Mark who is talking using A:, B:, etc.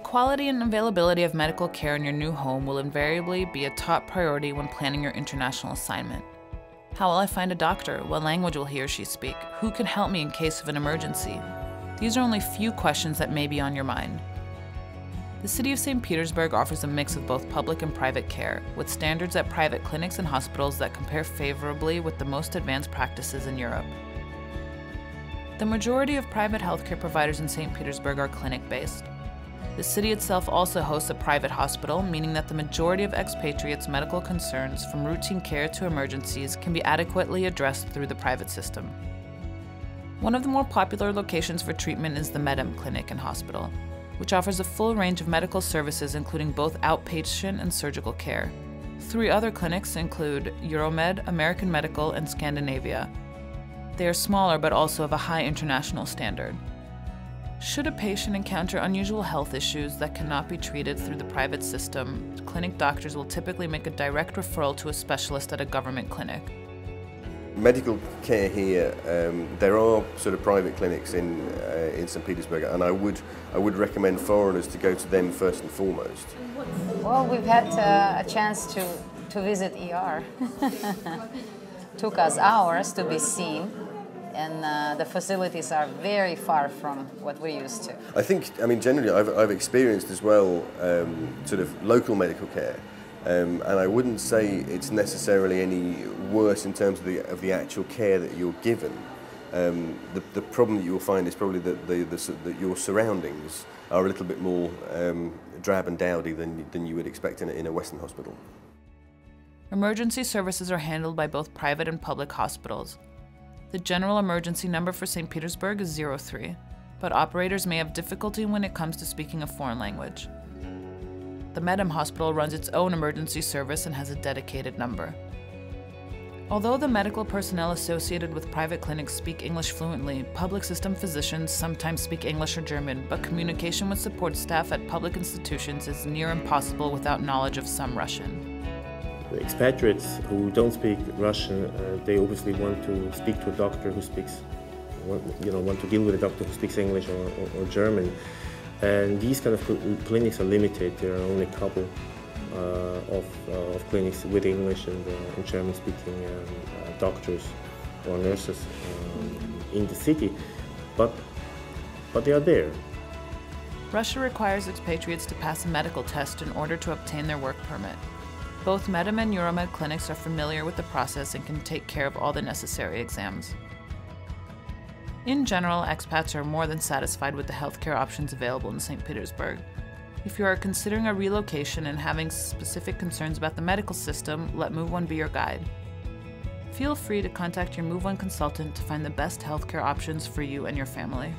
A: quality and availability of medical care in your new home will invariably be a top priority when planning your international assignment. How will I find a doctor? What language will he or she speak? Who can help me in case of an emergency? These are only few questions that may be on your mind. The city of St. Petersburg offers a mix of both public and private care, with standards at private clinics and hospitals that compare favorably with the most advanced practices in Europe. The majority of private healthcare providers in St. Petersburg are clinic-based. The city itself also hosts a private hospital, meaning that the majority of expatriates' medical concerns, from routine care to emergencies, can be adequately addressed through the private system. One of the more popular locations for treatment is the Medem clinic and hospital, which offers a full range of medical services including both outpatient and surgical care. 3 other clinics include Euromed, American Medical, and Skandanavia. They are smaller but also of a high international standard. Should a patient encounter unusual health issues that cannot be treated through the private system, clinic doctors will typically make a direct referral to a specialist at a government clinic.
B: Medical care here, there are sort of private clinics in St. Petersburg, and I would recommend foreigners to go to them first and foremost.
C: Well, we've had a chance to visit ER. Took us hours to be seen. And the facilities are very far from what we're used to.
B: I mean, generally, I've experienced as well sort of local medical care, and I wouldn't say it's necessarily any worse in terms of the actual care that you're given. The problem that you will find is probably that your surroundings are a little bit more drab and dowdy than you would expect in a Western hospital.
A: Emergency services are handled by both private and public hospitals. The general emergency number for St. Petersburg is 03, but operators may have difficulty when it comes to speaking a foreign language. The Medem hospital runs its own emergency service and has a dedicated number. Although the medical personnel associated with private clinics speak English fluently, public system physicians sometimes speak English or German, but communication with support staff at public institutions is near impossible without knowledge of some Russian.
D: The expatriates who don't speak Russian, they obviously want to speak to a doctor who speaks, want to deal with a doctor who speaks English or German. And these kind of clinics are limited. There are only a couple of clinics with English and German-speaking doctors or nurses in the city, but they are there.
A: Russia requires expatriates to pass a medical test in order to obtain their work permit. Both Medem and Euromed clinics are familiar with the process and can take care of all the necessary exams. In general, expats are more than satisfied with the healthcare options available in St. Petersburg. If you are considering a relocation and having specific concerns about the medical system, let MoveOne be your guide. Feel free to contact your MoveOne consultant to find the best healthcare options for you and your family.